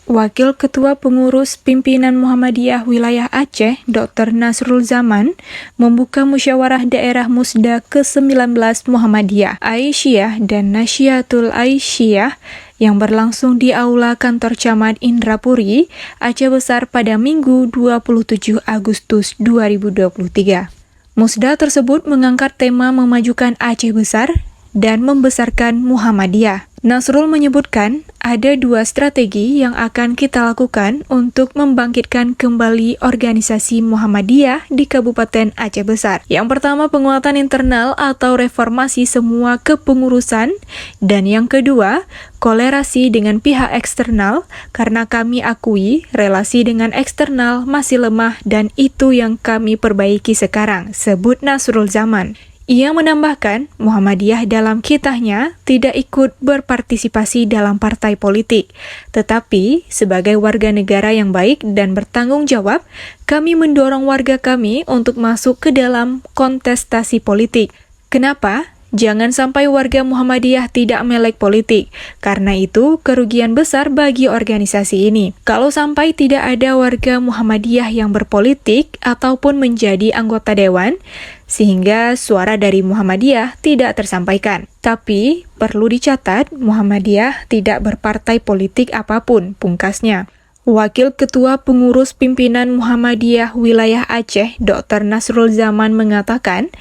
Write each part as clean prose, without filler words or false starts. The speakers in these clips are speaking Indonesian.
Wakil Ketua Pengurus Pimpinan Muhammadiyah Wilayah Aceh, Dr. Nasrul Zaman, membuka musyawarah daerah Musda ke-19 Muhammadiyah, Aisyah dan Nasyiatul Aisyah yang berlangsung di Aula Kantor Camat Indrapuri, Aceh Besar pada Minggu 27 Agustus 2023. Musda tersebut mengangkat tema memajukan Aceh Besar dan membesarkan Muhammadiyah. Nasrul menyebutkan ada dua strategi yang akan kita lakukan untuk membangkitkan kembali organisasi Muhammadiyah di Kabupaten Aceh Besar. Yang pertama, penguatan internal atau reformasi semua kepengurusan, dan yang kedua, kolerasi dengan pihak eksternal karena kami akui relasi dengan eksternal masih lemah dan itu yang kami perbaiki sekarang, sebut Nasrul Zaman. Ia menambahkan, Muhammadiyah dalam kitahnya tidak ikut berpartisipasi dalam partai politik, tetapi sebagai warga negara yang baik dan bertanggung jawab, kami mendorong warga kami untuk masuk ke dalam kontestasi politik. Kenapa? Jangan sampai warga Muhammadiyah tidak melek politik, karena itu kerugian besar bagi organisasi ini. Kalau sampai tidak ada warga Muhammadiyah yang berpolitik ataupun menjadi anggota dewan, sehingga suara dari Muhammadiyah tidak tersampaikan. Tapi, perlu dicatat, Muhammadiyah tidak berpartai politik apapun, pungkasnya. Wakil Ketua Pengurus Pimpinan Muhammadiyah Wilayah Aceh, Dr. Nasrul Zaman mengatakan,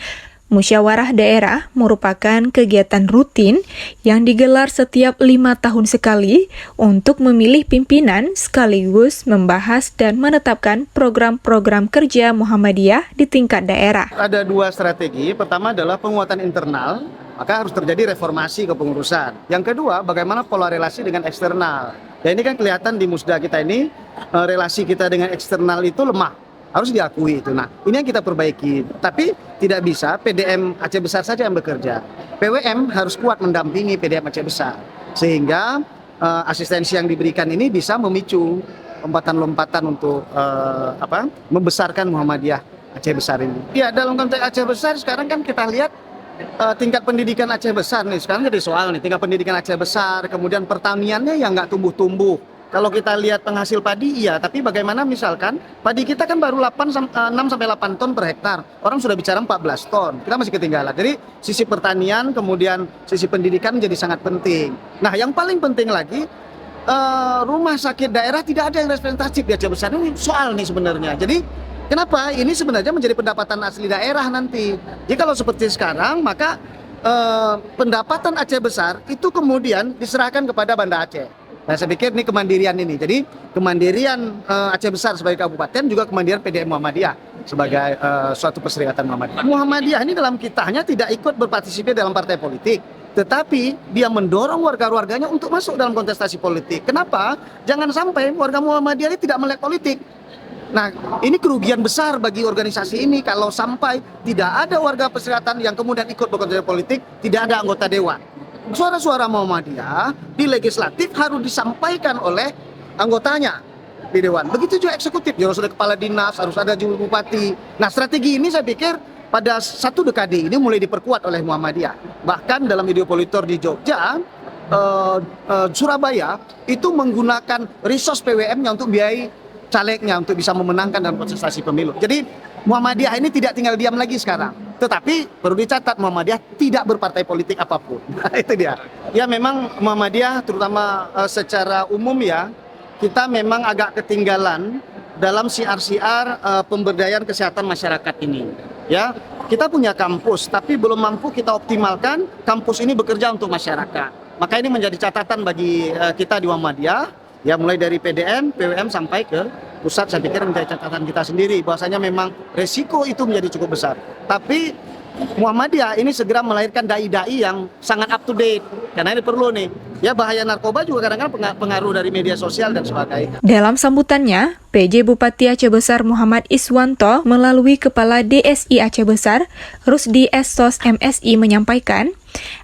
musyawarah daerah merupakan kegiatan rutin yang digelar setiap 5 tahun sekali untuk memilih pimpinan sekaligus membahas dan menetapkan program-program kerja Muhammadiyah di tingkat daerah. Ada dua strategi. Pertama adalah penguatan internal, maka harus terjadi reformasi kepengurusan. Yang kedua, bagaimana pola relasi dengan eksternal. Ya ini kan kelihatan di Musda kita ini, relasi kita dengan eksternal itu lemah. Harus diakui itu. Nah, ini yang kita perbaiki. Tapi tidak bisa PDM Aceh Besar saja yang bekerja. PWM harus kuat mendampingi PDM Aceh Besar. Sehingga asistensi yang diberikan ini bisa memicu lompatan-lompatan untuk membesarkan Muhammadiyah Aceh Besar ini. Ya, dalam konteks Aceh Besar sekarang kan kita lihat tingkat pendidikan Aceh Besar nih. Sekarang jadi soal nih, tingkat pendidikan Aceh Besar, kemudian pertaniannya yang nggak tumbuh-tumbuh. Kalau kita lihat penghasil padi, iya. Tapi bagaimana misalkan padi kita kan baru 6-8 ton per hektar. Orang sudah bicara 14 ton. Kita masih ketinggalan. Jadi sisi pertanian, kemudian sisi pendidikan menjadi sangat penting. Nah, yang paling penting lagi, rumah sakit daerah tidak ada yang representatif di Aceh Besar. Ini soal nih sebenarnya. Jadi kenapa? Ini sebenarnya menjadi pendapatan asli daerah nanti. Jadi kalau seperti sekarang, maka pendapatan Aceh Besar itu kemudian diserahkan kepada Banda Aceh. Nah, saya pikir ini kemandirian ini. Jadi kemandirian Aceh Besar sebagai kabupaten juga kemandirian PDM Muhammadiyah sebagai suatu perserikatan Muhammadiyah. Muhammadiyah ini dalam kitahnya tidak ikut berpartisipasi dalam partai politik, tetapi dia mendorong warga-warganya untuk masuk dalam kontestasi politik. Kenapa? Jangan sampai warga Muhammadiyah ini tidak melek politik. Nah, ini kerugian besar bagi organisasi ini kalau sampai tidak ada warga perserikatan yang kemudian ikut berkontestasi politik, tidak ada anggota dewan. Suara-suara Muhammadiyah di legislatif harus disampaikan oleh anggotanya di dewan. Begitu juga eksekutif, harus ada kepala dinas, harus ada juru bupati. Nah, strategi ini saya pikir pada 1 dekade ini mulai diperkuat oleh Muhammadiyah. Bahkan dalam Ideopolitor di Jogja, Surabaya itu menggunakan resource PWM-nya untuk biayai calegnya untuk bisa memenangkan dalam kontestasi pemilu. Jadi Muhammadiyah ini tidak tinggal diam lagi sekarang. Tetapi perlu dicatat Muhammadiyah tidak berpartai politik apapun. Nah, itu dia. Ya memang Muhammadiyah terutama secara umum ya, kita memang agak ketinggalan dalam siar-siar pemberdayaan kesehatan masyarakat ini. Ya, kita punya kampus tapi belum mampu kita optimalkan kampus ini bekerja untuk masyarakat. Maka ini menjadi catatan bagi kita di Muhammadiyah. Ya mulai dari PDM, PWM sampai ke pusat, saya pikir menjadi catatan kita sendiri bahwasanya memang resiko itu menjadi cukup besar. Tapi Muhammadiyah ini segera melahirkan dai-dai yang sangat up to date karena ini perlu nih. Ya bahaya narkoba juga kadang-kadang pengaruh dari media sosial dan sebagainya. Dalam sambutannya, PJ Bupati Aceh Besar Muhammad Iswanto melalui Kepala DSI Aceh Besar, Rusdi Essos MSI menyampaikan,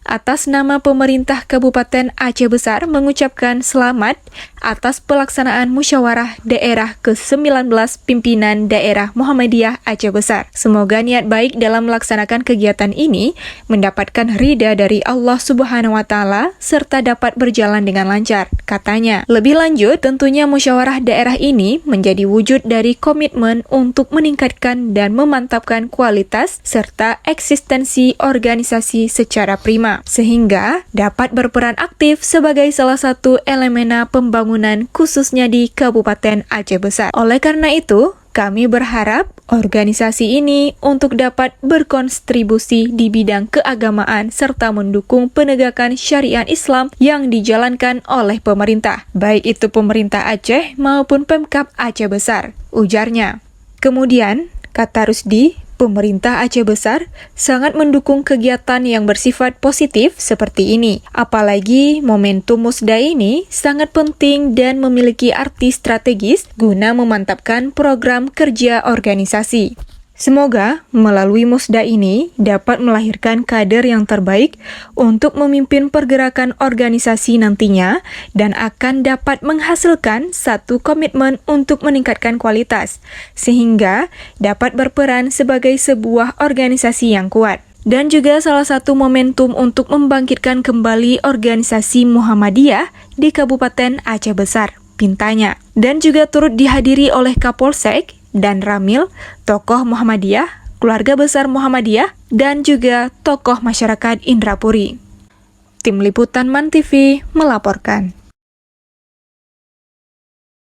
atas nama pemerintah Kabupaten Aceh Besar mengucapkan selamat atas pelaksanaan musyawarah daerah ke-19 pimpinan daerah Muhammadiyah Aceh Besar. Semoga niat baik dalam melaksanakan kegiatan ini mendapatkan ridha dari Allah Subhanahu wa Ta'ala serta dapat dapat berjalan dengan lancar, katanya. Lebih lanjut, tentunya musyawarah daerah ini menjadi wujud dari komitmen untuk meningkatkan dan memantapkan kualitas serta eksistensi organisasi secara prima, sehingga dapat berperan aktif sebagai salah satu elemen pembangunan khususnya di Kabupaten Aceh Besar. Oleh karena itu, kami berharap organisasi ini untuk dapat berkontribusi di bidang keagamaan serta mendukung penegakan syariat Islam yang dijalankan oleh pemerintah, baik itu pemerintah Aceh maupun Pemkab Aceh Besar, ujarnya. Kemudian, kata Rusdi, pemerintah Aceh Besar sangat mendukung kegiatan yang bersifat positif seperti ini. Apalagi momentum Musda ini sangat penting dan memiliki arti strategis guna memantapkan program kerja organisasi. Semoga melalui Musda ini dapat melahirkan kader yang terbaik untuk memimpin pergerakan organisasi nantinya dan akan dapat menghasilkan satu komitmen untuk meningkatkan kualitas, sehingga dapat berperan sebagai sebuah organisasi yang kuat. Dan juga salah satu momentum untuk membangkitkan kembali organisasi Muhammadiyah di Kabupaten Aceh Besar, pintanya. Dan juga turut dihadiri oleh Kapolsek dan Ramil, tokoh Muhammadiyah, keluarga besar Muhammadiyah, dan juga tokoh masyarakat Indrapuri. Tim Liputan MAN TV melaporkan.